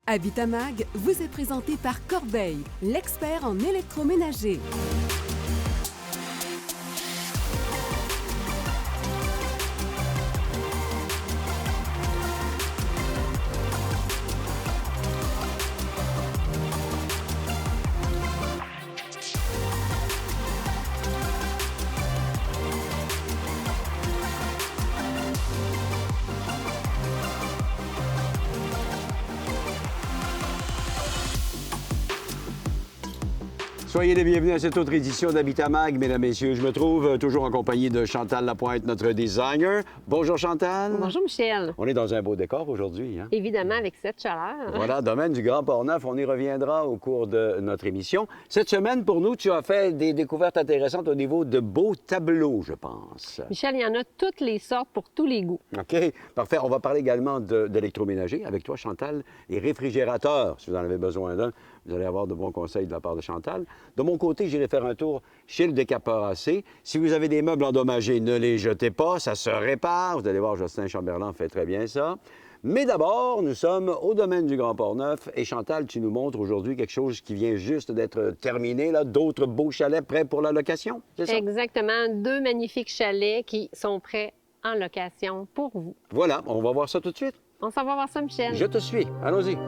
Habitamag vous est présenté par Corbeil, l'expert en électroménager. Soyez les bienvenus à cette autre édition d'Habitamag, mesdames, messieurs. Je me trouve toujours en compagnie de Chantal Lapointe, notre designer. Bonjour, Chantal. Bonjour, Michel. On est dans un beau décor aujourd'hui, hein? Évidemment, avec cette chaleur. Voilà, domaine du Grand Port-Neuf. On y reviendra au cours de notre émission. Cette semaine, pour nous, tu as fait des découvertes intéressantes au niveau de beaux tableaux, je pense. Michel, il y en a toutes les sortes pour tous les goûts. OK, parfait. On va parler également d'électroménager avec toi, Chantal. Les réfrigérateurs, si vous en avez besoin d'un, vous allez avoir de bons conseils de la part de Chantal. De mon côté, j'irai faire un tour chez le décaporassé. Si vous avez des meubles endommagés, ne les jetez pas, ça se répare. Vous allez voir, Jocelyn Chamberlain fait très bien ça. Mais d'abord, nous sommes au domaine du Grand Port-Neuf. Et Chantal, tu nous montres aujourd'hui quelque chose qui vient juste d'être terminé, là, d'autres beaux chalets prêts pour la location, c'est ça? Exactement. Deux magnifiques chalets qui sont prêts en location pour vous. Voilà, on va voir ça tout de suite. On s'en va voir ça, Michel. Je te suis. Allons-y.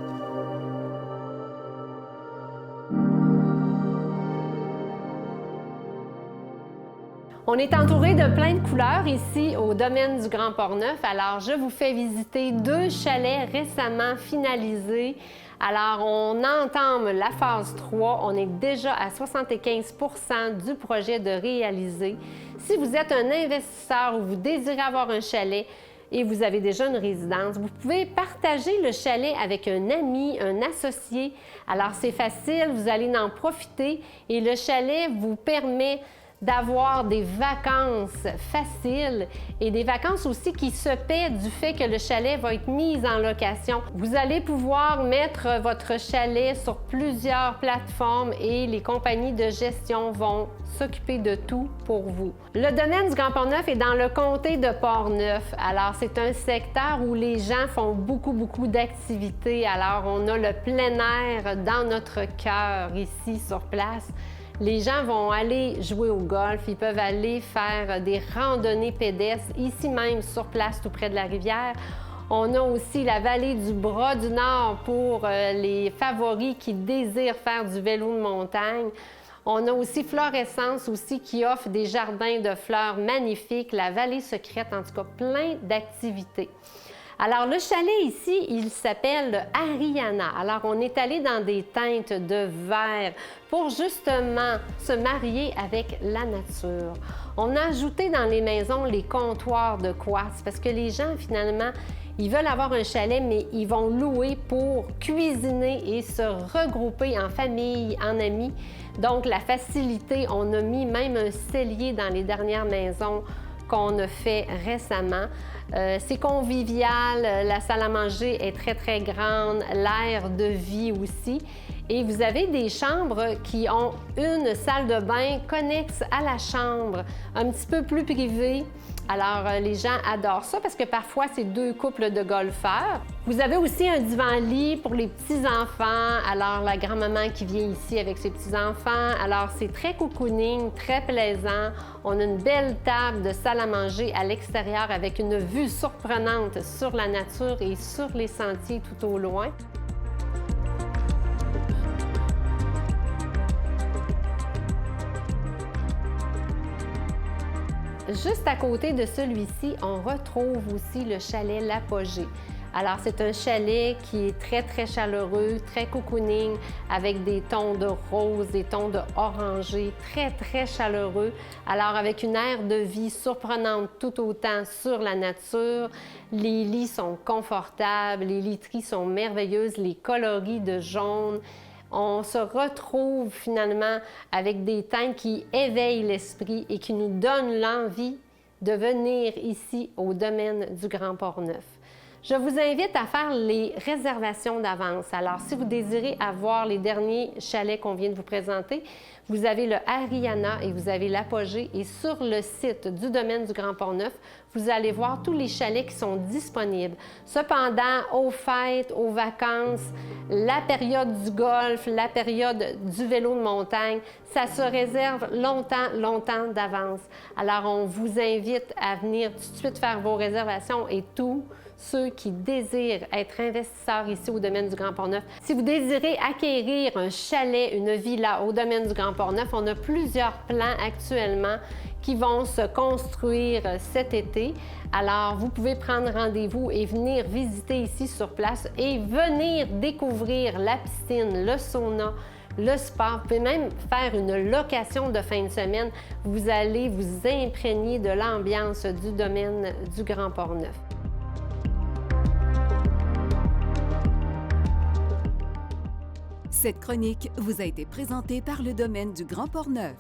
On est entouré de plein de couleurs ici au domaine du Grand Port-Neuf. Alors, je vous fais visiter deux chalets récemment finalisés. Alors, on entame la phase 3. On est déjà à 75 % du projet de réaliser. Si vous êtes un investisseur ou vous désirez avoir un chalet et vous avez déjà une résidence, vous pouvez partager le chalet avec un ami, un associé. Alors, c'est facile, vous allez en profiter et le chalet vous permet d'avoir des vacances faciles et des vacances aussi qui se paient du fait que le chalet va être mis en location. Vous allez pouvoir mettre votre chalet sur plusieurs plateformes et les compagnies de gestion vont s'occuper de tout pour vous. Le domaine du Grand Port-Neuf est dans le comté de Port-Neuf. Alors, c'est un secteur où les gens font beaucoup d'activités. Alors, on a le plein air dans notre cœur ici sur place. Les gens vont aller jouer au golf, ils peuvent aller faire des randonnées pédestres, ici même sur place, tout près de la rivière. On a aussi la vallée du Bras du Nord pour les favoris qui désirent faire du vélo de montagne. On a aussi Florescence aussi qui offre des jardins de fleurs magnifiques, la vallée secrète, en tout cas plein d'activités. Alors, le chalet ici, il s'appelle Ariana. Alors, on est allé dans des teintes de vert pour justement se marier avec la nature. On a ajouté dans les maisons les comptoirs de quartz parce que les gens, finalement, ils veulent avoir un chalet, mais ils vont louer pour cuisiner et se regrouper en famille, en amis. Donc, la facilité, on a mis même un cellier dans les dernières maisons qu'on a fait récemment. C'est convivial, la salle à manger est très grande, l'air de vie aussi. Et vous avez des chambres qui ont une salle de bain connexe à la chambre, un petit peu plus privée. Alors, les gens adorent ça parce que parfois, c'est deux couples de golfeurs. Vous avez aussi un divan-lit pour les petits-enfants. Alors, la grand-maman qui vient ici avec ses petits-enfants. Alors, c'est très cocooning, très plaisant. On a une belle table de salle à manger à l'extérieur avec une vue surprenante sur la nature et sur les sentiers tout au loin. Juste à côté de celui-ci, on retrouve aussi le chalet L'Apogée. Alors, c'est un chalet qui est très chaleureux, très cocooning, avec des tons de rose, des tons de orangé, très chaleureux. Alors, avec une aire de vie surprenante tout autant sur la nature. Les lits sont confortables, les literies sont merveilleuses, les coloris de jaune. On se retrouve finalement avec des teintes qui éveillent l'esprit et qui nous donnent l'envie de venir ici au domaine du Grand Port-Neuf. Je vous invite à faire les réservations d'avance. Alors, si vous désirez avoir les derniers chalets qu'on vient de vous présenter, vous avez le Ariana et vous avez l'Apogée. Et sur le site du domaine du Grand Port-Neuf, vous allez voir tous les chalets qui sont disponibles. Cependant, aux fêtes, aux vacances, la période du golf, la période du vélo de montagne, ça se réserve longtemps d'avance. Alors, on vous invite à venir tout de suite faire vos réservations et tous ceux qui désirent être investisseurs ici au domaine du Grand Port-Neuf. Si vous désirez acquérir un chalet, une villa au domaine du Grand Port-Neuf, on a plusieurs plans actuellement qui vont se construire cet été. Alors, vous pouvez prendre rendez-vous et venir visiter ici sur place et venir découvrir la piscine, le sauna, le spa. Vous pouvez même faire une location de fin de semaine. Vous allez vous imprégner de l'ambiance du domaine du Grand Port-Neuf. Cette chronique vous a été présentée par le domaine du Grand Port-Neuf.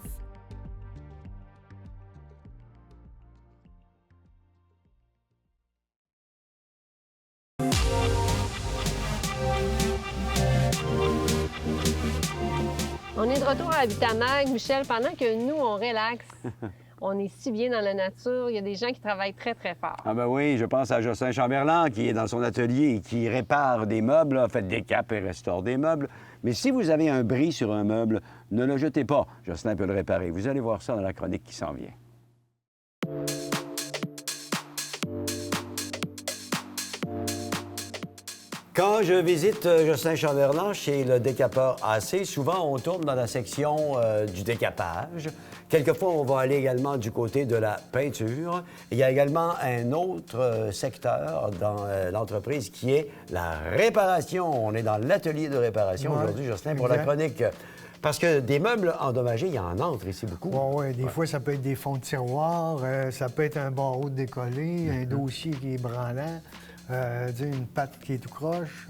On est de retour à Habitamag, Michel, pendant que nous, on relaxe. On est si bien dans la nature. Il y a des gens qui travaillent très, très fort. Ah ben oui, je pense à Jocelyn Chamberlain qui est dans son atelier et qui répare des meubles, en fait décape et restaure des meubles. Mais si vous avez un bris sur un meuble, ne le jetez pas. Jocelyn peut le réparer. Vous allez voir ça dans la chronique qui s'en vient. Quand je visite Jocelyn Chamberlain chez le décapeur AC, souvent on tourne dans la section du décapage. Quelquefois, on va aller également du côté de la peinture. Il y a également un autre secteur dans l'entreprise qui est la réparation. On est dans l'atelier de réparation aujourd'hui, Jocelyn, pour la chronique. Parce que des meubles endommagés, il y en entre ici beaucoup. Oui, des fois, ça peut être des fonds de tiroir, ça peut être un barreau décollé, un dossier qui est branlant. Une patte qui est tout croche,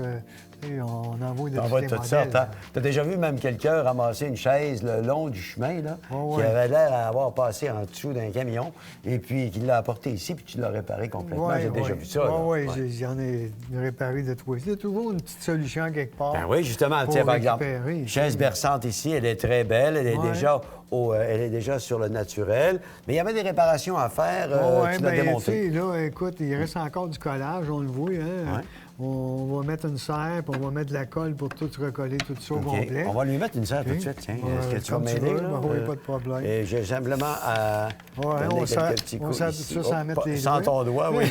on envoie de toutes sortes. Hein? Tu as déjà vu même quelqu'un ramasser une chaise le long du chemin, là, qui avait l'air d'avoir passé en dessous d'un camion, et puis qui l'a apporté ici, puis tu l'as réparé complètement. J'ai déjà vu ça. Oui, j'en ai réparé de trois. Il y a toujours une petite solution quelque part. Ben oui, justement, tiens, par exemple, chaise berçante ici, elle est très belle, elle est déjà sur le naturel, mais il y avait des réparations à faire, tu l'as démonté. Là, écoute, il reste encore du collage, on le voit, hein? On va mettre une serre, puis on va mettre de la colle pour tout recoller tout ça au complet. On va lui mettre une serre tout de suite, tiens. Est-ce que tu vas m'aider? Oui, pas de problème. Et j'ai simplement à donner quelques petits coups ici. Sans mettre les doigts. Sans ton doigt, oui.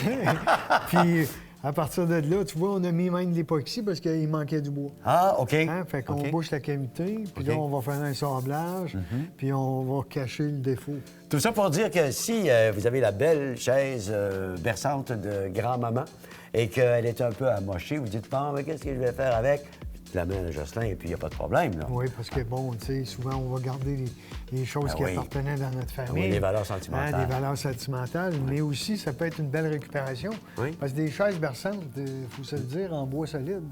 Puis, à partir de là, tu vois, on a mis même de l'époxy parce qu'il manquait du bois. Ah, OK. Hein? Fait qu'on bouche la cavité, puis là, on va faire un sablage, puis on va cacher le défaut. Tout ça pour dire que si vous avez la belle chaise berçante de grand-maman et qu'elle est un peu amochée, vous dites, bon, mais qu'est-ce que je vais faire avec? Tu l'amènes à Jocelyn et puis il n'y a pas de problème, là. Oui, parce que, bon, tu sais, souvent, on va garder les choses qui appartenaient dans notre famille. Oui, les valeurs sentimentales. Hein, des valeurs sentimentales, mais aussi, ça peut être une belle récupération. Oui. Parce que des chaises berçantes, il faut se le dire, en bois solide.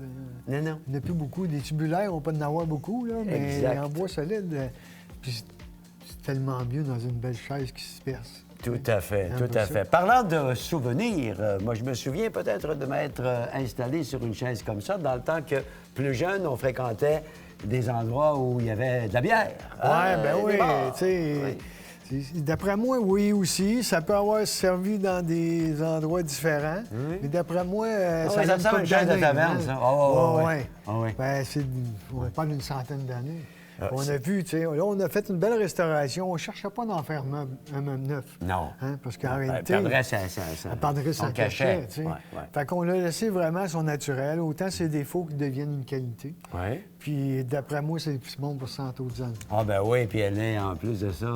Non. Il n'y en a plus beaucoup. Des tubulaires, on peut en avoir beaucoup, là, mais en bois solide, puis c'est tellement mieux dans une belle chaise qui se perce. Tout à fait, tout à fait. Parlant de souvenirs, moi, je me souviens peut-être de m'être installé sur une chaise comme ça dans le temps que, plus jeune, on fréquentait des endroits où il y avait de la bière. Oui, tu sais... D'après moi, oui aussi. Ça peut avoir servi dans des endroits différents. Mais d'après moi, ça ressemble à une chaise de taverne, ça. Oui. On parle d'une centaine d'années. On a vu, tu sais, là, on a fait une belle restauration. On ne cherchait pas d'en faire un meuble neuf. Non. Hein, parce qu'en réalité... Elle perdrait son cachet. Tu sais. Ouais. Fait qu'on l'a laissé vraiment son naturel. Autant ses défauts qui deviennent une qualité. Oui. Puis, d'après moi, c'est bon pour 100 autres ans. Ah ben oui, puis elle est, en plus de ça,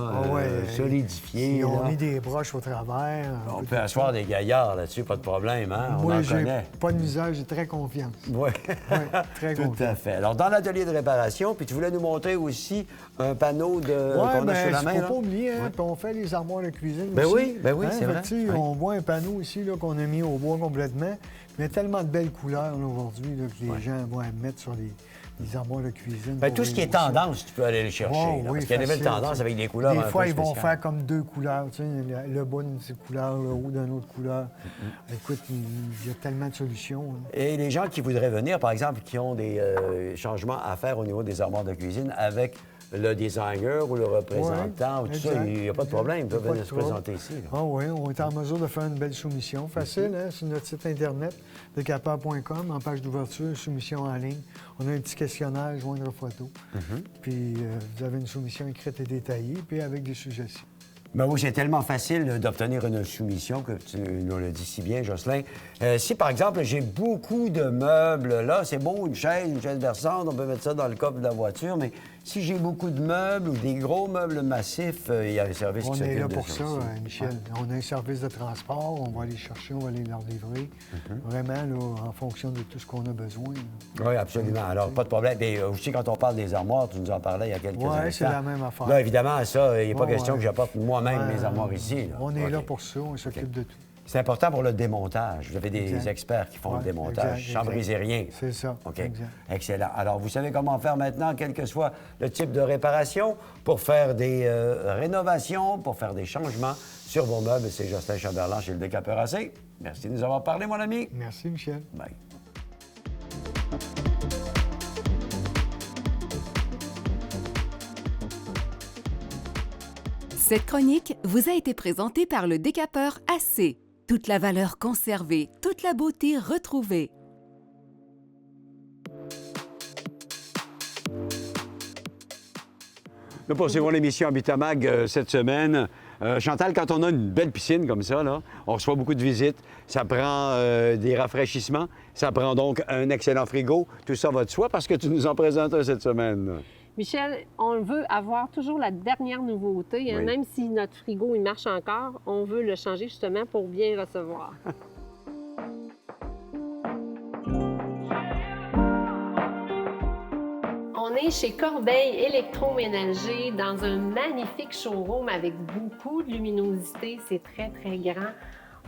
solidifiée. Ils ont mis des broches au travers. On peut asseoir des gaillards là-dessus, pas de problème, hein? Moi, j'ai pas de misère, j'ai très confiance. Oui, très tout à fait. Alors, dans l'atelier de réparation, puis tu voulais nous montrer aussi un panneau qu'on a sur la main, faut là? pas oublier, hein? Puis on fait les armoires de cuisine ben aussi. Oui, c'est vrai. On voit un panneau ici là, qu'on a mis au bois complètement. Mais il y a tellement de belles couleurs là, aujourd'hui là, que les gens vont mettre sur les armoires de cuisine. Bien, pour tout ce qui est réussir. tendance, tu peux aller le chercher. Oh, là, oui, parce qu'il y a des belles facile, tendances tu sais. avec des couleurs Des un peu fois, ils vont spéciales. faire comme 2 couleurs. Tu sais, le bas d'une couleur, le haut d'une autre couleur. Écoute, il y a tellement de solutions. Hein. Et les gens qui voudraient venir, par exemple, qui ont des changements à faire au niveau des armoires de cuisine avec le designer ou le représentant, ou tout ça, il n'y a pas de problème. Ils peuvent Pas de venir se trouble. présenter ici. Là. Ah oui, on est en mesure de faire une belle soumission. Facile, hein, sur notre site Internet, decapeur.com, en page d'ouverture, soumission en ligne. On a un petit questionnaire, joindre photo. Puis vous avez une soumission écrite et détaillée, puis avec des suggestions. Ben oui, c'est tellement facile d'obtenir une soumission que tu nous le dis si bien, Jocelyn. Si, par exemple, j'ai beaucoup de meubles, là, c'est beau, une chaise versante, on peut mettre ça dans le coffre de la voiture, mais si j'ai beaucoup de meubles ou des gros meubles massifs, il y a un service qui On s'occupe est là de pour ça, aussi. Michel. On a un service de transport, on va aller chercher, on va aller leur livrer. Vraiment, là, en fonction de tout ce qu'on a besoin. Oui, absolument. Alors, pas de problème. Et aussi, quand on parle des armoires, tu nous en parlais il y a quelques instants. Oui, c'est la même affaire. Là, évidemment, ça, il n'est pas Ouais, question ouais. que j'apporte moi-même mes Ouais, armoires ici. Là. On est là OK. pour ça, on s'occupe de tout. C'est important pour le démontage. Vous avez des Exact. experts qui font le Ouais, démontage exact, sans exact. briser rien. C'est ça, OK. exact. Excellent. Alors, vous savez comment faire maintenant, quel que soit le type de réparation, pour faire des rénovations, pour faire des changements sur vos meubles. C'est Jocelyn Chamberlain chez le Décapeur AC. Merci de nous avoir parlé, mon ami. Merci, Michel. Bye. Cette chronique vous a été présentée par le Décapeur AC. Toute la valeur conservée, toute la beauté retrouvée. Nous poursuivons l'émission Habitamag cette semaine. Chantal, quand on a une belle piscine comme ça, là, on reçoit beaucoup de visites, ça prend des rafraîchissements, ça prend donc un excellent frigo. Tout ça va de soi parce que tu nous en présentes un cette semaine. Michel, on veut avoir toujours la dernière nouveauté. Hein. Oui. Même si notre frigo il marche encore, on veut le changer justement pour bien recevoir. On est chez Corbeil Électroménager dans un magnifique showroom avec beaucoup de luminosité. C'est très, très grand.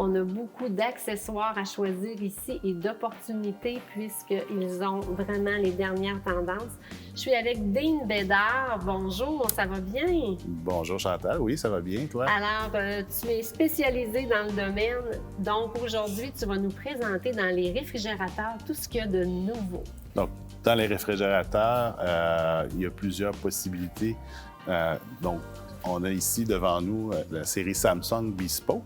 On a beaucoup d'accessoires à choisir ici et d'opportunités puisqu'ils ont vraiment les dernières tendances. Je suis avec Dean Bédard. Bonjour, ça va bien? Bonjour Chantal, oui, ça va bien, toi? Alors, tu es spécialisé dans le domaine. Donc, aujourd'hui, tu vas nous présenter dans les réfrigérateurs tout ce qu'il y a de nouveau. Donc, dans les réfrigérateurs, il y a plusieurs possibilités. Donc, on a ici devant nous la série Samsung Bespoke.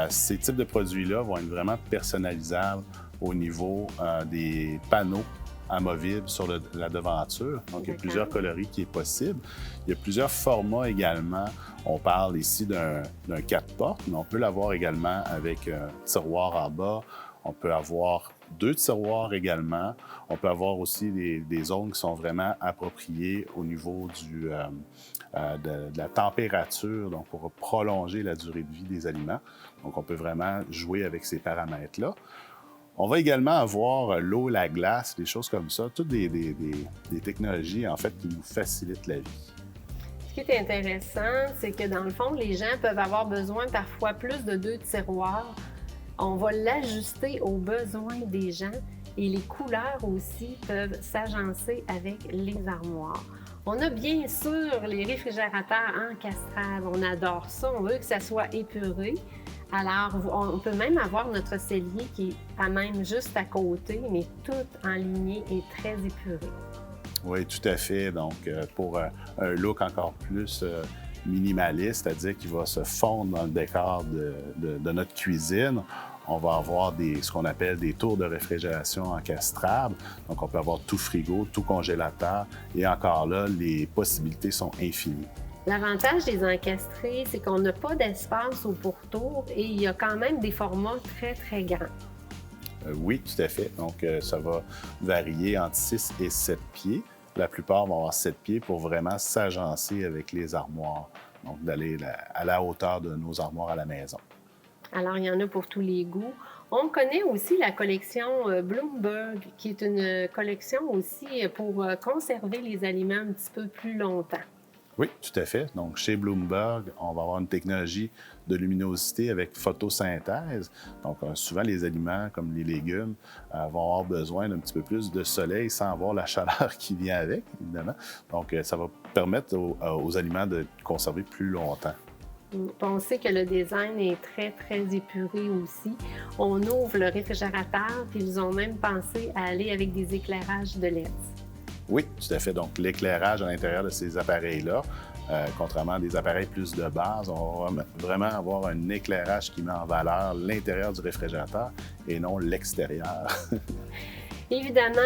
Ces types de produits-là vont être vraiment personnalisables au niveau des panneaux amovibles sur la devanture. Donc, il y a plusieurs coloris qui est possible. Il y a plusieurs formats également. On parle ici d'un 4 portes, mais on peut l'avoir également avec un tiroir en bas. On peut avoir 2 tiroirs également. On peut avoir aussi des zones qui sont vraiment appropriées au niveau de la température, donc pour prolonger la durée de vie des aliments. Donc, on peut vraiment jouer avec ces paramètres-là. On va également avoir l'eau, la glace, des choses comme ça, toutes des technologies, en fait, qui nous facilitent la vie. Ce qui est intéressant, c'est que dans le fond, les gens peuvent avoir besoin parfois plus de 2 tiroirs. On va l'ajuster aux besoins des gens et les couleurs aussi peuvent s'agencer avec les armoires. On a bien sûr les réfrigérateurs encastrables. On adore ça. On veut que ça soit épuré. Alors, on peut même avoir notre cellier qui est à même juste à côté, mais tout enligné et très épuré. Oui, tout à fait. Donc, pour un look encore plus minimaliste, c'est-à-dire qu'il va se fondre dans le décor de notre cuisine, on va avoir ce qu'on appelle des tours de réfrigération encastrables. Donc, on peut avoir tout frigo, tout congélateur, et encore là, les possibilités sont infinies. L'avantage des encastrés, c'est qu'on n'a pas d'espace au pourtour et il y a quand même des formats très, très grands. Oui, tout à fait. Donc, ça va varier entre 6 et 7 pieds. La plupart vont avoir 7 pieds pour vraiment s'agencer avec les armoires, donc d'aller à la hauteur de nos armoires à la maison. Alors, il y en a pour tous les goûts. On connaît aussi la collection Bloomberg, qui est une collection aussi pour conserver les aliments un petit peu plus longtemps. Oui, tout à fait. Donc, chez Bloomberg, on va avoir une technologie de luminosité avec photosynthèse. Donc, souvent, les aliments, comme les légumes, vont avoir besoin d'un petit peu plus de soleil sans avoir la chaleur qui vient avec, évidemment. Donc, ça va permettre aux aliments de conserver plus longtemps. On sait que le design est très, très épuré aussi. On ouvre le réfrigérateur, puis ils ont même pensé à aller avec des éclairages de LED. Oui, tout à fait. Donc, l'éclairage à l'intérieur de ces appareils-là, contrairement à des appareils plus de base, on va vraiment avoir un éclairage qui met en valeur l'intérieur du réfrigérateur et non l'extérieur. Évidemment,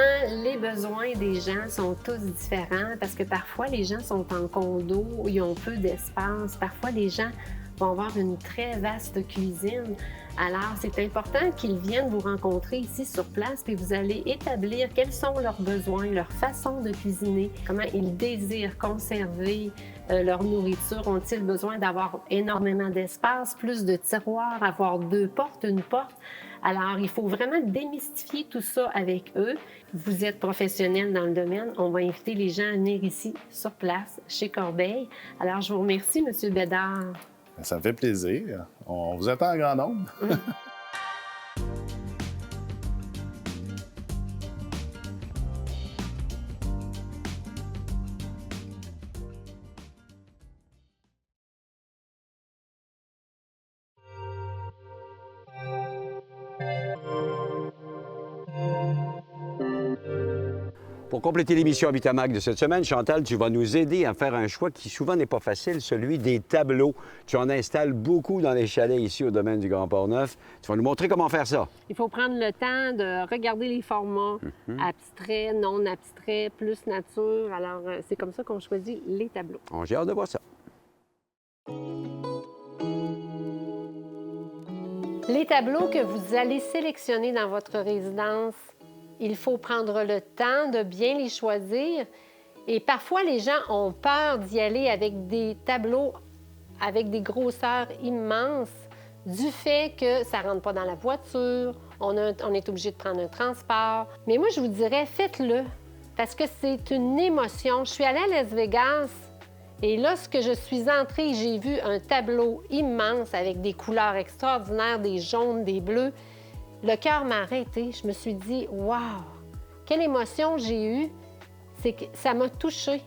les besoins des gens sont tous différents parce que parfois, les gens sont en condo, ils ont peu d'espace. Parfois, les gens vont avoir une très vaste cuisine. Alors, c'est important qu'ils viennent vous rencontrer ici sur place, puis vous allez établir quels sont leurs besoins, leur façon de cuisiner, comment ils désirent conserver leur nourriture. Ont-ils besoin d'avoir énormément d'espace, plus de tiroirs, avoir 2 portes, une porte? Alors, il faut vraiment démystifier tout ça avec eux. Vous êtes professionnels dans le domaine. On va inviter les gens à venir ici, sur place, chez Corbeil. Alors, je vous remercie, M. Bédard. Ça me fait plaisir. On vous attend en grand nombre. Pour compléter l'émission Habitamac de cette semaine, Chantal, tu vas nous aider à faire un choix qui souvent n'est pas facile, celui des tableaux. Tu en installes beaucoup dans les chalets ici au domaine du Grand Port-Neuf. Tu vas nous montrer comment faire ça. Il faut prendre le temps de regarder les formats abstraits, non abstraits, plus nature. Alors, c'est comme ça qu'on choisit les tableaux. J'ai hâte de voir ça. Les tableaux que vous allez sélectionner dans votre résidence, il faut prendre le temps de bien les choisir. Et parfois, les gens ont peur d'y aller avec des tableaux avec des grosseurs immenses du fait que ça ne rentre pas dans la voiture, on est obligé de prendre un transport. Mais moi, je vous dirais, faites-le parce que c'est une émotion. Je suis allée à Las Vegas et lorsque je suis entrée, j'ai vu un tableau immense avec des couleurs extraordinaires, des jaunes, des bleus. Le cœur m'a arrêté. Je me suis dit, wow, quelle émotion j'ai eue. C'est que ça m'a touchée.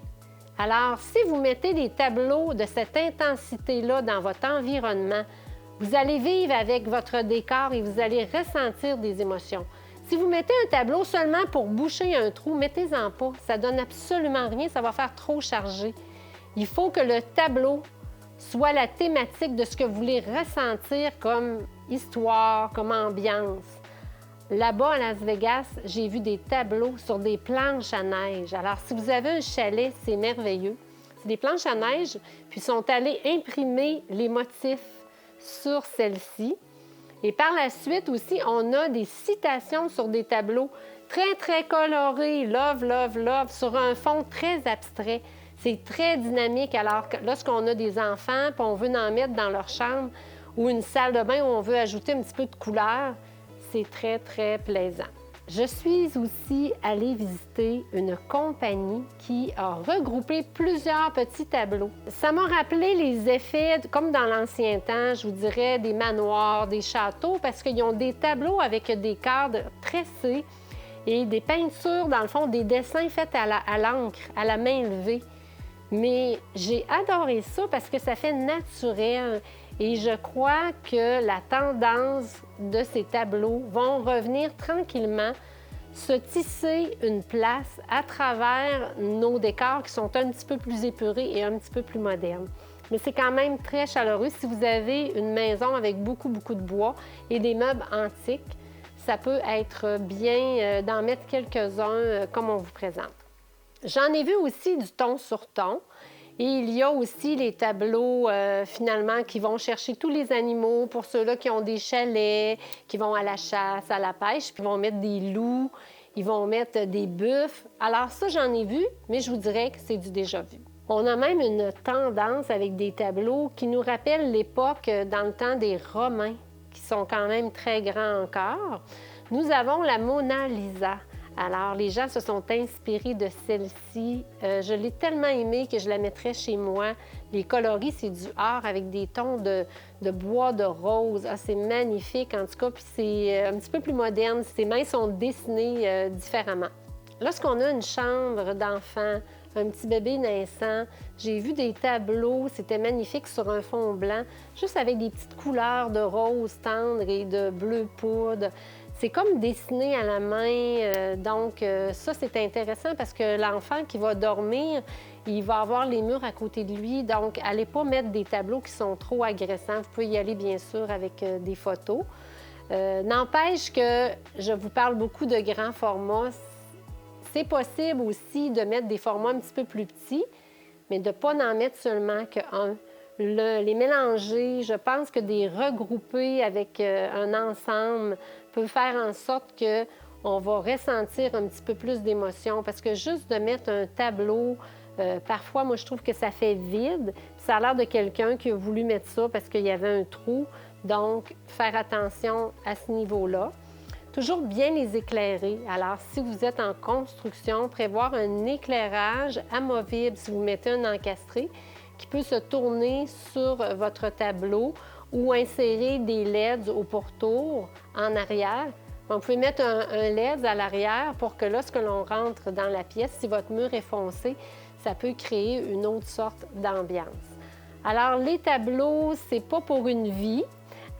Alors, si vous mettez des tableaux de cette intensité-là dans votre environnement, vous allez vivre avec votre décor et vous allez ressentir des émotions. Si vous mettez un tableau seulement pour boucher un trou, mettez-en pas. Ça donne absolument rien, ça va faire trop chargé. Il faut que le tableau soit la thématique de ce que vous voulez ressentir comme histoire, comme ambiance. Là-bas, à Las Vegas, j'ai vu des tableaux sur des planches à neige. Alors, si vous avez un chalet, c'est merveilleux. C'est des planches à neige, puis ils sont allés imprimer les motifs sur celles-ci. Et par la suite aussi, on a des citations sur des tableaux très, très colorés, love, love, love, sur un fond très abstrait. C'est très dynamique. Alors, lorsqu'on a des enfants, puis on veut en mettre dans leur chambre ou une salle de bain où on veut ajouter un petit peu de couleur, c'est très, très plaisant. Je suis aussi allée visiter une compagnie qui a regroupé plusieurs petits tableaux. Ça m'a rappelé les effets, comme dans l'ancien temps, je vous dirais, des manoirs, des châteaux, parce qu'ils ont des tableaux avec des cadres tressés et des peintures, dans le fond, des dessins faits à l'encre, à la main levée. Mais j'ai adoré ça parce que ça fait naturel. Et je crois que la tendance de ces tableaux vont revenir tranquillement se tisser une place à travers nos décors qui sont un petit peu plus épurés et un petit peu plus modernes. Mais c'est quand même très chaleureux. Si vous avez une maison avec beaucoup, beaucoup de bois et des meubles antiques, ça peut être bien d'en mettre quelques-uns comme on vous présente. J'en ai vu aussi du ton sur ton. Et il y a aussi les tableaux, finalement, qui vont chercher tous les animaux pour ceux-là qui ont des chalets, qui vont à la chasse, à la pêche, puis ils vont mettre des loups, ils vont mettre des buffles. Alors ça, j'en ai vu, mais je vous dirais que c'est du déjà vu. On a même une tendance avec des tableaux qui nous rappellent l'époque dans le temps des Romains, qui sont quand même très grands encore. Nous avons la Mona Lisa. Alors, les gens se sont inspirés de celle-ci. Je l'ai tellement aimée que je la mettrais chez moi. Les coloris, c'est du or avec des tons de bois de rose. Ah, c'est magnifique, en tout cas. Puis c'est un petit peu plus moderne. Ces mains sont dessinées différemment. Lorsqu'on a une chambre d'enfant, un petit bébé naissant, j'ai vu des tableaux, c'était magnifique sur un fond blanc, juste avec des petites couleurs de rose tendre et de bleu poudre. C'est comme dessiné à la main, donc ça, c'est intéressant parce que l'enfant qui va dormir, il va avoir les murs à côté de lui, donc allez pas mettre des tableaux qui sont trop agressants. Vous pouvez y aller, bien sûr, avec des photos. N'empêche que je vous parle beaucoup de grands formats. C'est possible aussi de mettre des formats un petit peu plus petits, mais de ne pas en mettre seulement qu'un. Les mélanger, je pense que des regrouper avec un ensemble peut faire en sorte qu'on va ressentir un petit peu plus d'émotion. Parce que juste de mettre un tableau, parfois, moi, je trouve que ça fait vide. Ça a l'air de quelqu'un qui a voulu mettre ça parce qu'il y avait un trou. Donc, faire attention à ce niveau-là. Toujours bien les éclairer. Alors, si vous êtes en construction, prévoir un éclairage amovible, si vous mettez un encastré, qui peut se tourner sur votre tableau ou insérer des LEDs au pourtour en arrière. Donc, vous pouvez mettre un LED à l'arrière pour que lorsque l'on rentre dans la pièce, si votre mur est foncé, ça peut créer une autre sorte d'ambiance. Alors, les tableaux, c'est pas pour une vie.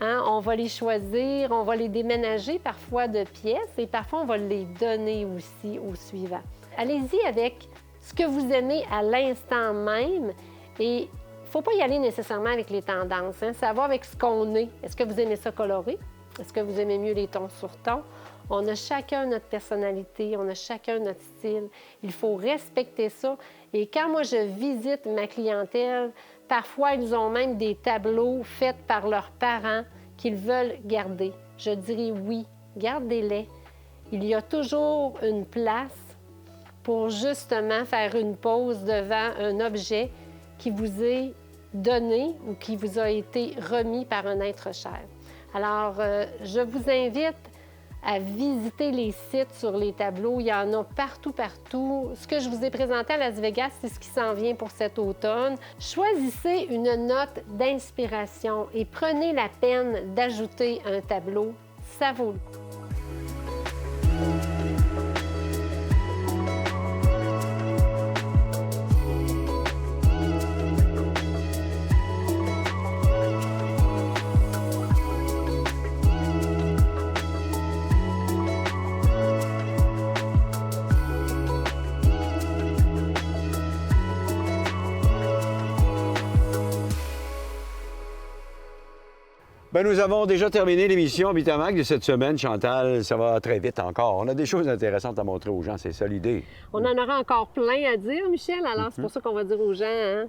Hein, on va les choisir, on va les déménager parfois de pièces et parfois on va les donner aussi au suivant. Allez-y avec ce que vous aimez à l'instant même et il ne faut pas y aller nécessairement avec les tendances. Hein, ça va avec ce qu'on est. Est-ce que vous aimez ça coloré? Est-ce que vous aimez mieux les tons sur tons? On a chacun notre personnalité, on a chacun notre style. Il faut respecter ça. Et quand moi je visite ma clientèle, parfois ils ont même des tableaux faits par leurs parents qu'ils veulent garder. Je dirais oui, gardez-les. Il y a toujours une place pour justement faire une pause devant un objet qui vous est donné ou qui vous a été remis par un être cher. Alors, je vous invite à visiter les sites sur les tableaux. Il y en a partout, partout. Ce que je vous ai présenté à Las Vegas, c'est ce qui s'en vient pour cet automne. Choisissez une note d'inspiration et prenez la peine d'ajouter un tableau. Ça vaut le coup. Bien, nous avons déjà terminé l'émission Habitamag de cette semaine. Chantal, ça va très vite encore. On a des choses intéressantes à montrer aux gens, c'est ça l'idée. On en aura encore plein à dire, Michel. Alors, c'est pour ça qu'on va dire aux gens, hein?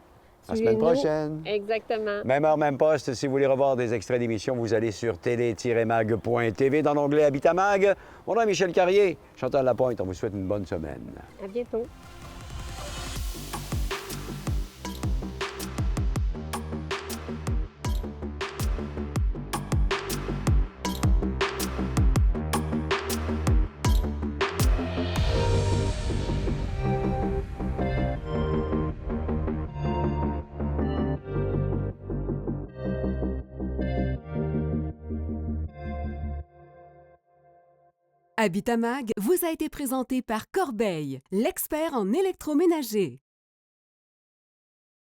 La semaine prochaine. Exactement. Même heure, même poste. Si vous voulez revoir des extraits d'émissions, vous allez sur télé-mag.tv dans l'onglet Habitamag. Mon nom est Michel Carrier. Chantal Lapointe, on vous souhaite une bonne semaine. À bientôt. Habitamag vous a été présenté par Corbeil, l'expert en électroménager.